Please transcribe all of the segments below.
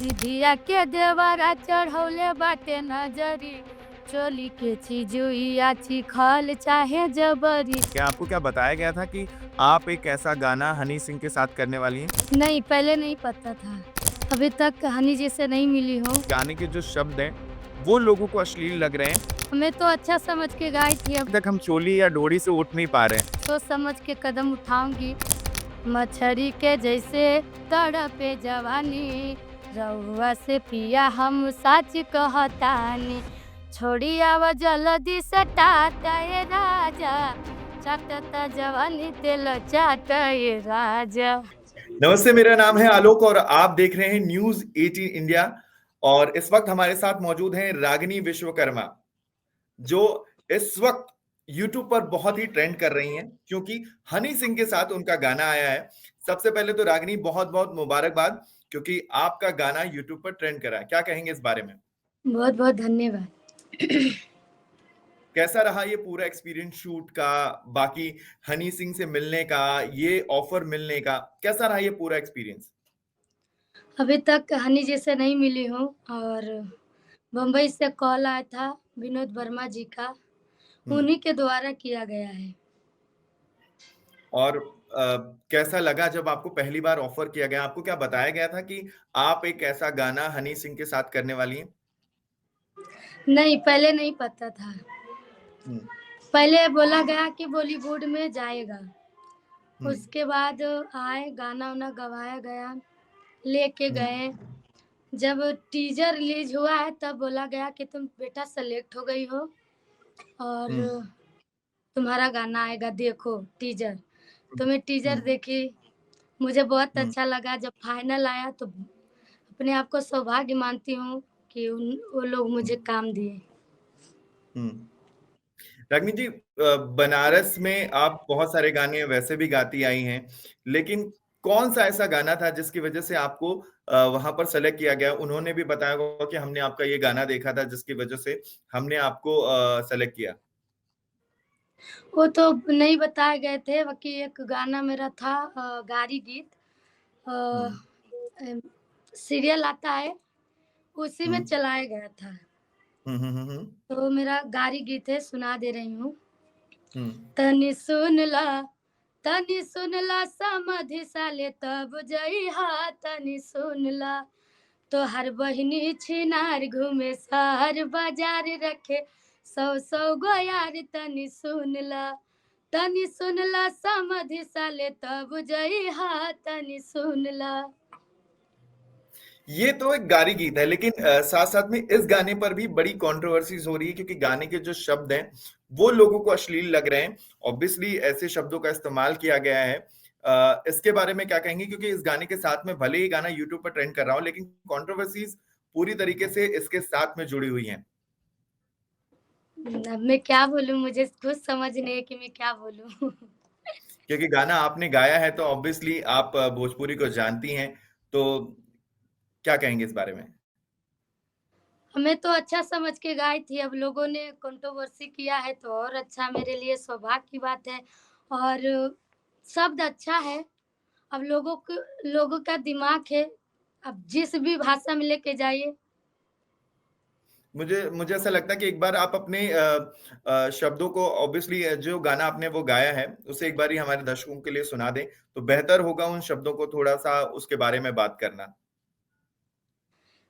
दिदिया के देवरा चढ़ौले बाटे नजरी, चोली के चिजुइया चिखल चाहे जबरी। क्या आपको क्या बताया गया था कि आप एक ऐसा गाना हनी सिंह के साथ करने वाली हैं? नहीं, पहले नहीं पता था। अभी तक हनी जी से नहीं मिली हूँ। गाने के जो शब्द हैं, वो लोगों को अश्लील लग रहे हैं। मैं तो अच्छा समझ के गाई थी, अब अभी तक हम चोली या डोरी से उठ नहीं पा रहे हैं। सोच समझ के कदम उठाऊंगी। मछरी के जैसे तड़पे जवानी, रउआ से पिया हम सच कहतानी। छोड़ी आवा जल्दी सटाता ये राजा, चाटता जवानी तेल चाटा ये राजा। नमस्ते, मेरा नाम है आलोक और आप देख रहे हैं न्यूज़ 18 इंडिया और इस वक्त हमारे साथ मौजूद हैं रागिनी विश्वकर्मा, जो इस वक्त यूट्यूब पर बहुत ही ट्रेंड कर रही हैं क्योंकि हनी सिंह के साथ उनका गाना आया है। सबसे पहले तो रागिनी बहुत-बहुत मुबारकबाद क्योंकि आपका गाना यूट्यूब पर ट्रेंड कर रहा है। क्या कहेंगे इस बारे में? बहुत बहुत धन्यवाद। कैसा रहा ये पूरा एक्सपीरियंस शूट का, बाकी हनी सिंह से मिलने का, ये ऑफर मिलने का, कैसा रहा ये पूरा एक्सपीरियंस? अभी तक हनी जी से नहीं मिली हूँ और बम्बई से कॉल आया था विनोद वर्मा जी का, हुँ। उन्हीं के द्वारा किया गया है। और कैसा लगा जब आपको पहली बार ऑफर किया गया? आपको क्या बताया गया था कि आप एक ऐसा गाना हनी सिंह के साथ करने वाली हैं? नहीं, पहले नहीं पता था। हुँ, पहले बोला गया कि बॉलीवुड में जाएगा। हुँ, उसके बाद आए, गाना-वाना गवाया गया, लेके हुँ, गए। जब टीज़र रिलीज़ हुआ है तब बोला गया कि तुम बेटा सेलेक्ट हो गई हो और हुँ, तुम्हारा गाना आएगा, देखो टीज़र। तो मैं टीज़र हुँ, देखी, मुझे बहुत हुँ, अच्छा लगा। जब फाइनल आया तो अपने आप को सौभाग्य मानती हूँ कि वो लोग हुँ, मुझे काम दिए। हुँ। रागिनी जी, बनारस में आप बहुत सारे गाने वैसे भी गाती आई हैं, लेकिन कौन-सा ऐसा गाना था जिसकी वजह से आपको वहाँ पर सेलेक्ट किया गया? उन्होंने भी बताया होगा कि हमने आपका ये गाना देखा था जिसकी वजह से हमने आपको सेलेक्ट किया। वो तो नहीं बताए गए थे, बाकी एक गाना मेरा था गारी गीत, अ, हुँ, एम सीरियल आता है, उसी हुँ, में चलाया गया था। हुँ, हुँ, हुँ, हुँ, तो मेरा गारी गीत है, सुना दे रही हूँ। हुँ। तनी सुन ला समाधि साले तब जइहा, तनी सुन ला। तोहार बहिनी छिनार घूमे शहर बाजार रखे, सौ सौ गो यार तनी सुन ला समाधि साले तब जइहा, तनी सुन ला। ये तो एक गारी गीत है, लेकिन साथ-साथ में इस गाने पर भी बड़ी कंट्रोवर्सीज़ हो रही है क्योंकि गाने के जो शब्द हैं, वो लोगों को अश्लील लग रहे हैं। ऑब्वियसली ऐसे शब्दों का इस्तेमाल किया गया है। इसके बारे में क्या कहेंगे? क्योंकि इस गाने के साथ में भले ही गाना यूट्यूब पर ट्रेंड कर रहा हो, लेकिन कंट्रोवर्सीज़ पूरी तरीके से इसके साथ में जुड़ी हुई हैं। अब मैं क्या बोलूँ, मुझे खुद समझ नहीं है कि मैं क्या बोलूँ। क्योंकि गाना आपने गाया है तो ऑब्वियसली आप भोजपुरी को जानती हैं, तो क्या कहेंगे इस बारे में? मैं तो अच्छा समझ के गाई थी, अब लोगों ने कंट्रोवर्सी किया है तो और अच्छा, मेरे लिए सौभाग्य की बात है। और शब्द अच्छा है, अब लोगों का दिमाग है, अब जिस भी भाषा में लेके जाइए। मुझे मुझे ऐसा लगता है कि एक बार आप अपने शब्दों को ऑब्वियसली जो गाना आपने वो गाया है, उसे एक बारी हमारे दर्शकों के लिए सुना दें, तो बेहतर होगा उन शब्दों को थोड़ा-सा उसके बारे में बात करना।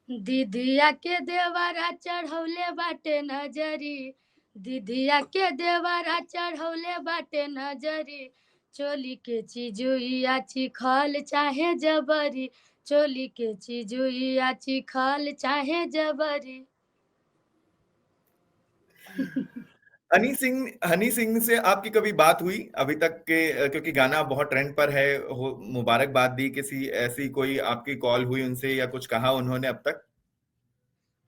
दीदिया के देवरा चढ़ौले बाटे नजरी, दीदिया के देवरा चढ़ौले बाटे नजरी, चोली के चिजुइया चिखल चाहे जबरी, चोली के चिजुइया चिखल चाहे जबरी। हनी सिंह से आपकी कभी बात हुई अभी तक के क्योंकि गाना बहुत ट्रेंड पर है, हो मुबारकबाद दी, किसी ऐसी कोई आपकी कॉल हुई उनसे या कुछ कहा उन्होंने अब तक?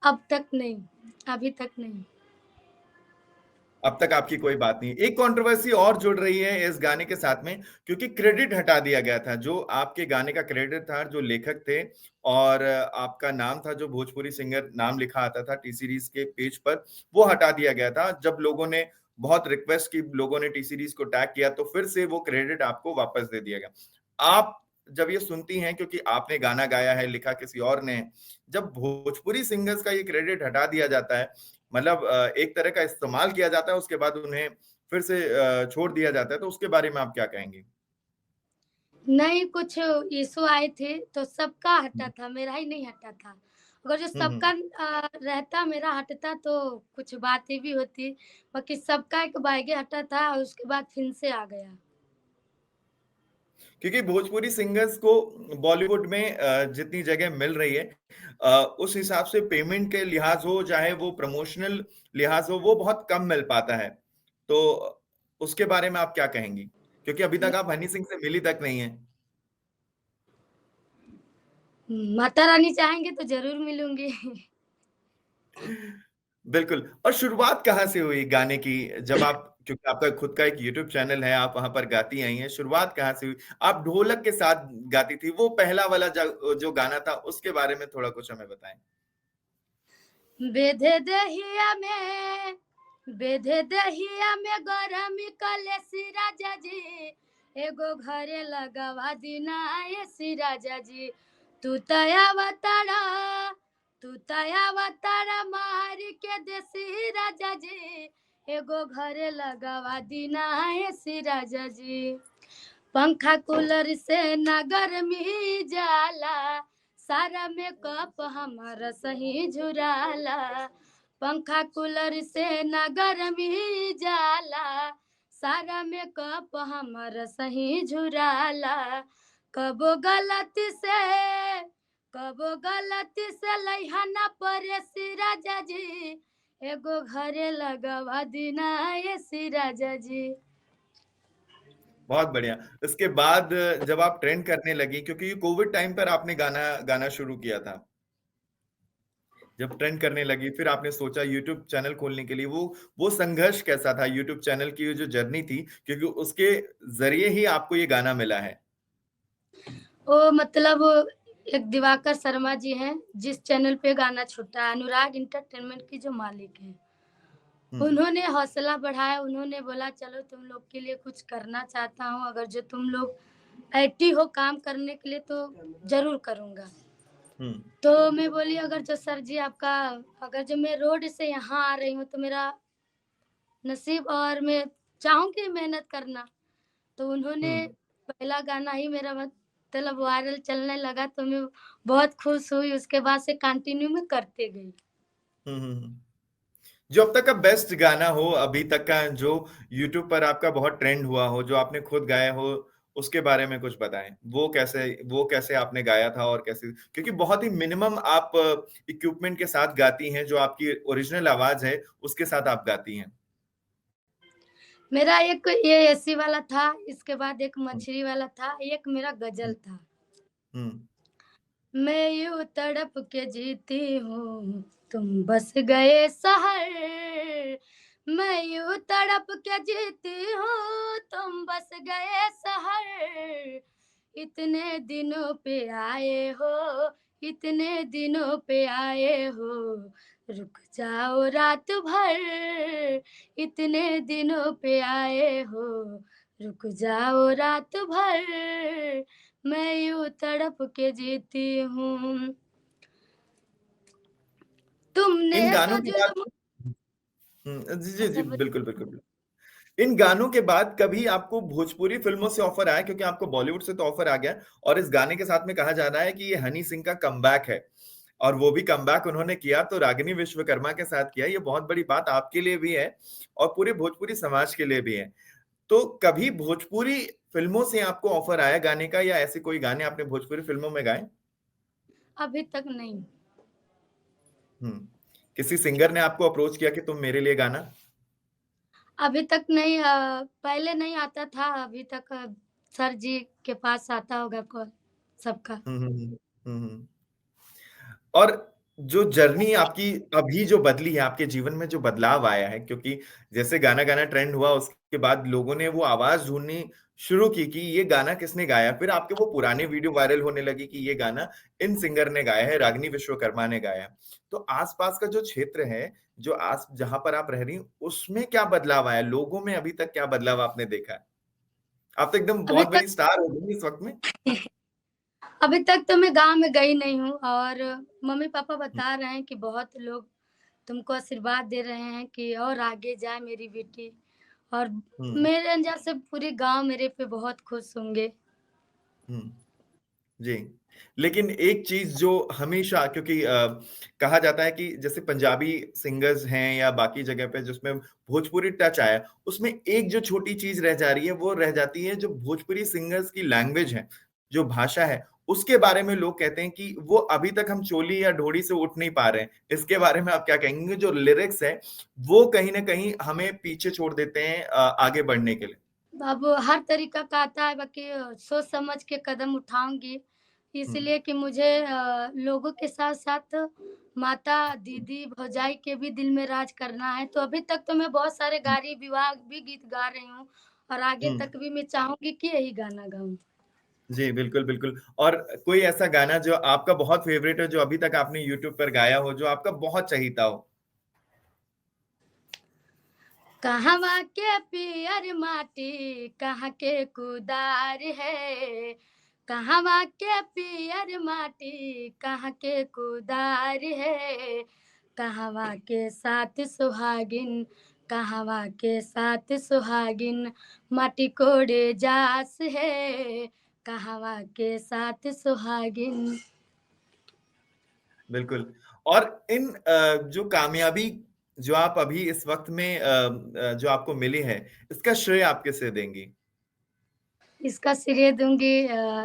अब तक नहीं, अभी तक नहीं। अब तक आपकी कोई बात नहीं। एक कंट्रोवर्सी और जुड़ रही है इस गाने के साथ में क्योंकि क्रेडिट हटा दिया गया था। जो आपके गाने का क्रेडिट था, जो लेखक थे और आपका नाम था, जो भोजपुरी सिंगर नाम लिखा आता था टी सीरीज़ के पेज पर, वो हटा दिया गया था। जब लोगों ने बहुत रिक्वेस्ट की, लोगों ने टी सीरीज़ को टैग किया, तो फिर से वो क्रेडिट आपको वापस दे दिया गया। आप जब ये सुनती हैं, क्योंकि आपने गाना गाया है, लिखा किसी और ने है, जब भोजपुरी सिंगर्स का ये क्रेडिट हटा दिया जाता है, मतलब एक तरह का इस्तेमाल किया जाता है, उसके बाद उन्हें फिर से छोड़ दिया जाता है, तो उसके बारे में आप क्या कहेंगे? नहीं, कुछ इशू आए थे तो सबका हटा था, मेरा ही नहीं हटा था। अगर जो हुँ, सबका हुँ। रहता, मेरा हटता तो कुछ बातें भी होती। बाकी सबका एक बायगे हटा था और उसके बाद फिर से आ गया। क्योंकि भोजपुरी सिंगर्स को बॉलीवुड में जितनी जगह मिल रही है, उस हिसाब से पेमेंट के लिहाज हो, चाहे वो प्रमोशनल लिहाज हो, वो बहुत कम मिल पाता है। तो उसके बारे में आप क्या कहेंगी? क्योंकि अभी तक आप हनी सिंह से मिली तक नहीं है। माता रानी चाहेंगे तो ज़रूर मिलूँगी। बिल्कुल। और शुरुआत कहाँ से हुई गाने की? जब आप, क्योंकि आपका खुद का एक यूट्यूब चैनल है, आप वहाँ पर गाती आई हैं, शुरुआत कहाँ से हुई? आप ढोलक के साथ गाती थी, वो पहला वाला जो गाना था, उसके बारे में थोड़ा कुछ हमें बताएँ? बेधे दहिया में बेधे दहिया में गरमी कलेसी राजा जी, एगो घरे लगावा दीना एसी राजा जी। तू तया वतारा मार के देसी राजा जी, एगो घरे लगावा दीना एसी राजा जी। पंखा कूलर से ना गर्मी जाला, सारा मेकअप हमारा सही झुराला। पंखा कूलर से ना गर्मी जाला, सारा मेकअप हमारा सही झुराला। कबो गलती से कबो गलती से लइहा परेसी राजा जी, एगो घरे लगवा दीना एसी राजा जी। बहुत बढ़िया। इसके बाद जब आप ट्रेंड करने लगी, क्योंकि कोविड टाइम पर आपने गाना गाना शुरू किया था। जब ट्रेंड करने लगी, फिर आपने सोचा यूट्यूब चैनल खोलने के लिए, वो संघर्ष कैसा था? यूट्यूब चैनल की जो जर्नी थी, क्योंकि उसके ज़रिए ही आपको ये गाना मिला है। वो मतलब एक दिवाकर शर्मा जी हैं, जिस चैनल पे गाना छूटा है, अनुराग एंटरटेनमेंट की जो मालिक हैं। हुँ, उन्होंने हौसला बढ़ाया, उन्होंने बोला चलो तुम लोग के लिए कुछ करना चाहता हूँ, अगर जो तुम लोग एक्टिव हो काम करने के लिए तो ज़रूर करूँगा। हुँ, तो मैं बोली अगर जो सर जी आपका अगर जो मैं रोड से यहाँ आ रही हूँ तो मेरा नसीब और मैं चाहूँगी मेहनत करना। तो उन्होंने हुँ, पहला गाना ही मेरा मतलब वायरल चलने लगा तो मैं बहुत खुश हुई, उसके बाद से कंटिन्यू मैं करते गई। हुँ, हुँ, हुँ। जो अब तक का बेस्ट गाना हो, अभी तक का जो यूट्यूब पर आपका बहुत ट्रेंड हुआ हो, जो आपने खुद गाया हो, उसके बारे में कुछ बताएँ? वो कैसे आपने गाया था और कैसे, क्योंकि बहुत ही मिनिमम आप इक्विपमेंट के साथ गाती हैं, जो आपकी ओरिजिनल आवाज़ है, उसके साथ आप गाती हैं। मेरा एक ये एसी वाला था, इसके बाद एक हुँ, मछली वाला था, एक मेरा हुँ, गज़ल था। हुँ, मैं यूँ तड़प के जीती हूँ, तुम बस गए शहर। मैं यूँ तड़प के जीती हूँ, तुम बस गए शहर। इतने दिनों पे आए हो, इतने दिनों पे आए हो, रुक जाओ रात भर। इतने दिनों पे आए हो, रुक जाओ रात भर। मैं यूँ तड़प के जीती हूँ, तुमने इन गानों तो के बाद, जुल्म। जी, जी, जी, अच्छा बिल्कुल, बोलिए। बिल्कुल, बिल्कुल। इन गानों के बाद कभी आपको भोजपुरी फ़िल्मों से ऑफ़र आया? क्योंकि आपको बॉलीवुड से तो ऑफ़र आ गया, और इस गाने के साथ में कहा जा रहा है कि ये हनी सिंह का कमबैक है, और वो भी कमबैक उन्होंने किया तो रागिनी विश्वकर्मा के साथ किया। ये बहुत बड़ी बात आपके लिए भी है और पूरे भोजपुरी समाज के लिए भी है। तो कभी भोजपुरी फ़िल्मों से आपको ऑफ़र आया गाने का, या ऐसे कोई गाने आपने भोजपुरी फ़िल्मों में गाए? अभी तक नहीं। हुँ। किसी सिंगर ने आपको अप्रोच किया कि तुम मेरे लिए गाना? अभी तक नहीं पहले नहीं आता था, अभी तक सर जी के पास आता होगा कॉल सबका। हुँ, हुँ, हुँ। हुँ, हुँ। और जो जर्नी आपकी अभी जो बदली है, आपके जीवन में जो बदलाव आया है, क्योंकि जैसे गाना गाना ट्रेंड हुआ, उसके बाद लोगों ने वो आवाज़ ढूँढनी शुरू की कि ये गाना किसने गाया? फिर आपके वो पुराने वीडियो वायरल होने लगी कि ये गाना इन सिंगर ने गाया है, रागिनी विश्वकर्मा ने गाया है। तो आस-पास का जो क्षेत्र है, जो आस जहाँ पर आप रह रही हैं, उसमें क्या बदलाव आया? लोगों में अभी तक क्या बदलाव आपने देखा है? आप तो एकदम अभी बहुत तक बड़ी स्टार हो गई इस वक़्त में। अभी तक तो मैं गाँव में गई नहीं हूँ और मम्मी-पापा बता रहे हैं कि बहुत लोग तुमको आशीर्वाद दे रहे हैं कि और आगे जाए मेरी बेटी और हुँ, मेरे अंजाज़ से पूरे गाँव मेरे पे बहुत खुश होंगे। हुँ। जी। लेकिन एक चीज़ जो हमेशा क्योंकि कहा जाता है कि जैसे पंजाबी सिंगर्स हैं या बाकी जगह पे जिसमें भोजपुरी टच आया, उसमें एक जो छोटी चीज़ रह जा रही है, वो रह जाती है जो भोजपुरी सिंगर्स की लैंग्वेज है, जो भाषा है, उसके बारे में लोग कहते हैं कि वो अभी तक हम चोली या ढोड़ी से उठ नहीं पा रहे हैं। इसके बारे में आप क्या कहेंगे? जो लिरिक्स है, वो कहीं न कहीं हमें पीछे छोड़ देते हैं आगे बढ़ने के लिए। अब हर तरीका का आता है बाकी सोच समझ के कदम उठाऊँगी, हुँ, इसलिए कि मुझे लोगों के साथ-साथ माता, हुँ, दीदी, भौजाई के भी दिल में राज करना है। तो अभी तक तो मैं बहुत सारे हुँ, गा रही विवाह भी गीत गा रही हूँ और आगे हुँ। तक भी मैं चाहूँगी कि यही गाना गाऊँ। जी, बिल्कुल, बिल्कुल। और कोई ऐसा गाना जो आपका बहुत फ़ेवरेट है, जो अभी तक आपने यूट्यूब पर गाया हो, जो आपका बहुत चहीता हो? कहवा के पियर माटी कहाँ के कुदार है कहवा के पियर माटी कहाँ के कुदार है कहवा के साथ सुहागिन कहवा के साथ सुहागिन माटी कोड़े जास है कहवा के साथ सुहागिन। बिल्कुल। और इन जो कामयाबी जो आप अभी इस वक़्त में जो आपको मिली है, इसका श्रेय आप किसे देंगी? इसका श्रेय दूँगी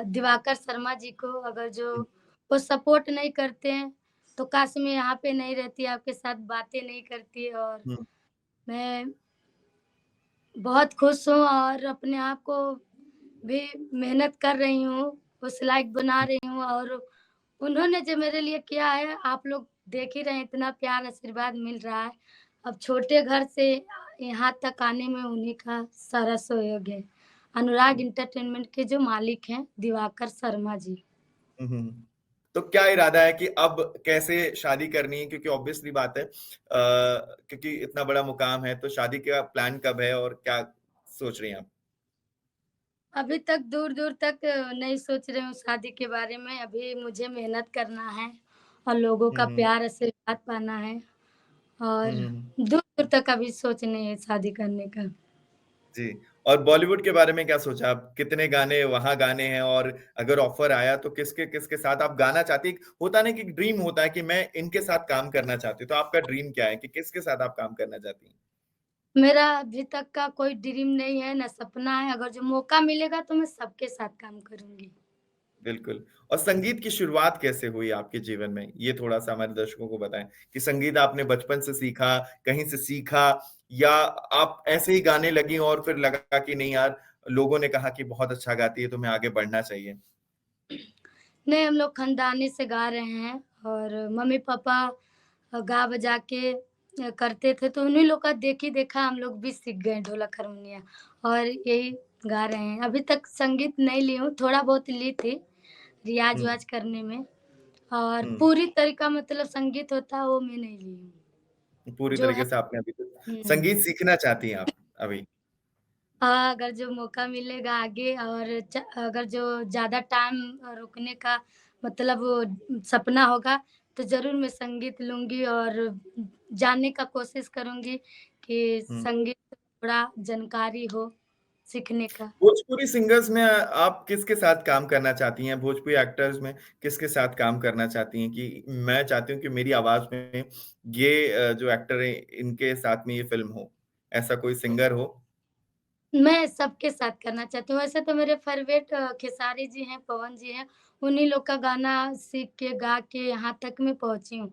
दिवाकर शर्मा जी को अगर जो हुँ, वो सपोर्ट नहीं करते हैं, तो काश मैं यहाँ पे नहीं रहती, आपके साथ बातें नहीं करती और हुँ, मैं बहुत खुश हूँ और अपने आप को भी मेहनत कर रही हूँ, उस लायक बना हुँ, रही हूँ और उन्होंने जो मेरे लिए किया है, आप लोग देख ही रहे हैं इतना प्यार आशीर्वाद मिल रहा है। अब छोटे घर से यहाँ तक आने में उन्हीं का सारा सहयोग है। अनुराग हुँ, एंटरटेनमेंट के जो मालिक हैं, दिवाकर शर्मा जी। हुँ, हुँ। तो क्या इरादा है कि अब कैसे शादी करनी है? क्योंकि ऑब्वियसली बात है क्योंकि इतना बड़ा मुकाम है, तो शादी का प्लान कब है और क्या सोच रही हैं आप? अभी तक दूर-दूर तक नहीं सोच रही हूँ शादी के बारे में, अभी मुझे मेहनत करना है और लोगों हुँ, का हुँ। प्यार आशीर्वाद पाना है हुँ, और हुँ, हुँ। दूर-दूर तक अभी सोच नहीं है शादी करने का। जी, और बॉलीवुड के बारे में क्या सोचा आप? कितने गाने वहाँ गाने हैं और अगर ऑफ़र आया तो किसके साथ आप गाना चाहती हैं? होता है ना कि ड्रीम होता है कि मैं इनके साथ काम करना चाहती हूँ, तो आपका ड्रीम क्या है कि किसके साथ आप काम करना चाहती हैं? मेरा अभी तक का कोई ड्रीम नहीं है, ना सपना है, अगर जो मौका मिलेगा तो मैं सबके साथ काम करूँगी। बिल्कुल, और संगीत की शुरुआत कैसे हुई आपके जीवन में? ये थोड़ा-सा हमारे दर्शकों को बताएँ कि संगीत आपने बचपन से सीखा, कहीं से सीखा या आप ऐसे ही गाने लगी और फिर लगा कि नहीं यार, लोगों ने कहा कि बहुत अच्छा गाती है, तुम्हें आगे बढ़ना चाहिए? नहीं, हम लोग खानदानी से गा रहे हैं और मम्मी-पापा गा बजा के करते थे, तो उन्हीं लोग का देख ही देखा हम लोग भी सीख गए ढोलक, हारमोनिया और यही गा रहे हैं। अभी तक संगीत नहीं ली हूँ, थोड़ा बहुत ली थी, हुँ, रियाज़-वाज़ करने में और हुँ। पूरी तरीका मतलब संगीत होता है, वो मैं नहीं ली हूँ। पूरी जो तरीके है से आपने अभी तक हुँ। संगीत सीखना चाहती हैं आप अभी? हाँ, अगर जो मौका मिलेगा आगे और अगर जो ज़्यादा टाइम रुकने का मतलब वो सपना होगा, तो ज़रूर मैं संगीत लूँगी और जानने का कोशिश करूँगी कि हुँ। संगीत थोड़ा जानकारी हो सीखने का। भोजपुरी सिंगर्स में आप किसके साथ काम करना चाहती हैं? भोजपुरी एक्टर्स में किसके साथ काम करना चाहती हैं कि मैं चाहती हूँ कि मेरी आवाज़ में ये जो एक्टर हैं, इनके साथ में ये फ़िल्म हो? ऐसा कोई सिंगर हो? मैं सबके साथ करना चाहती हूँ, वैसे तो मेरे फ़ेवरेट खेसारी जी हैं, पवन जी हैं, उन्हीं लोग का गाना सीख के, गा के यहाँ तक मैं पहुँची हूँ,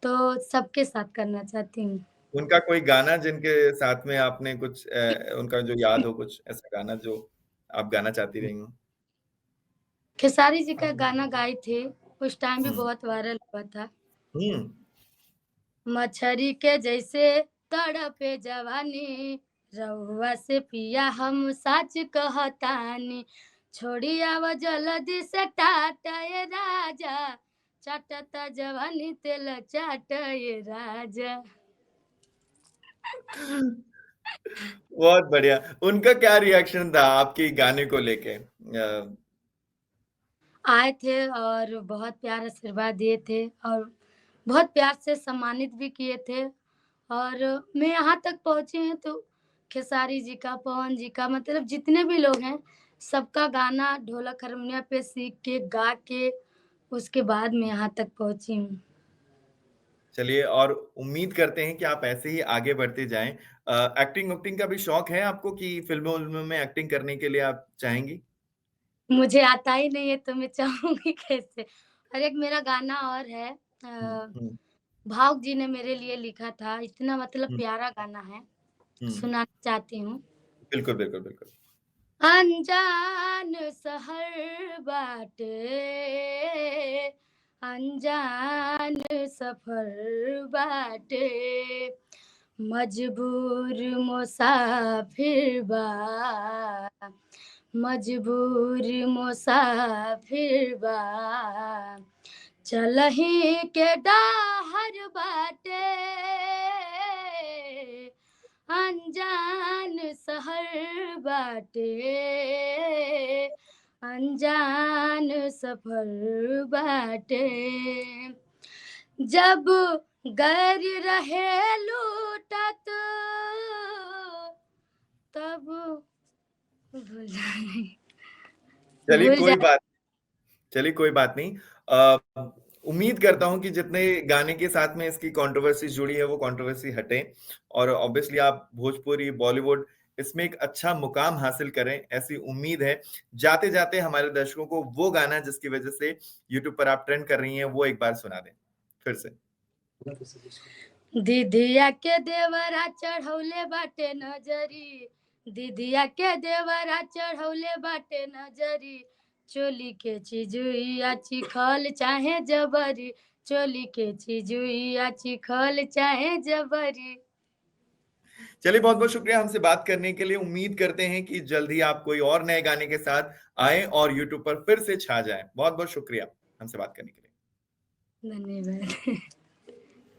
तो सबके साथ करना चाहती हूँ। उनका कोई गाना जिनके साथ में आपने कुछ उनका जो याद हो कुछ ऐसा गाना जो आप गाना चाहती रही हों? खेसारी जी का गाना गाई थी, उस टाइम भी हुँ। बहुत वायरल हुआ था। हुँ। मछरी के जैसे तड़पे जवानी, रउआ से पिया हम साच कहतानी। छोड़ी आव जल्दी से टाटा ये राजा, चाटता जवानी तेल चाट ये राजा। बहुत बढ़िया। उनका क्या रिएक्शन था आपके गाने को लेके? आए थे और बहुत प्यार आशीर्वाद दिए थे और बहुत प्यार से सम्मानित भी किए थे। और मैं यहाँ तक पहुँची हूँ तो खेसारी जी का, पवन जी का, मतलब जितने भी लोग हैं, सबका गाना ढोलक हारमोनिया पे सीख के, गा के, उसके बाद मैं यहाँ तक पहुँची हूँ। चलिए, और उम्मीद करते हैं कि आप ऐसे ही आगे बढ़ते जाएँ। एक्टिंग वक्टिंग का भी शौक है आपको कि फ़िल्मों-विल्मों में एक्टिंग करने के लिए आप चाहेंगी? मुझे आता ही नहीं है तो मैं चाहूँगी कैसे? और एक मेरा गाना और है हुँ, हुँ, भाव जी ने मेरे लिए लिखा था, इतना मतलब हुँ, प्यारा गाना है, हुँ। सुनाना चाहती हूँ। बिल्कुल, बिल्कुल, बिल्कुल। अनजान शहर बाटे, अनजान सफर बाटे, मजबूर मुसाफिर बा, मजबूर मुसाफिर बा, चलही के डाहर बाटे, अनजान शहर बाटे, अनजान सफर बाटे, जब गैर रहे लूटत तब भूल जाए चलिए भूल कोई जाए बात चलिए कोई बात नहीं। उम्मीद करता हूँ कि जितने गाने के साथ में इसकी कंट्रोवर्सी जुड़ी है, वो कंट्रोवर्सी हटे और ऑब्वियसली आप भोजपुरी, बॉलीवुड इसमें एक अच्छा मुकाम हासिल करें, ऐसी उम्मीद है। जाते-जाते हमारे दर्शकों को वो गाना जिसकी वजह से यूट्यूब पर आप ट्रेंड कर रही हैं, वो एक बार सुना दें, फिर से। दीदिया के देवरा चढ़ौले बाटे नजरी, दीदिया के देवरा चढ़ौले बाटे नजरी, चोली के चिजुइया चिखल चाहे जबरी, चोली के चिजुइया चिखल चाहे जबरी। चलिए बहुत-बहुत शुक्रिया हमसे बात करने के लिए। उम्मीद करते हैं कि जल्द ही आप कोई और नए गाने के साथ आएँ और यूट्यूब पर फिर से छा जाएँ। बहुत-बहुत शुक्रिया हमसे बात करने के लिए। धन्यवाद।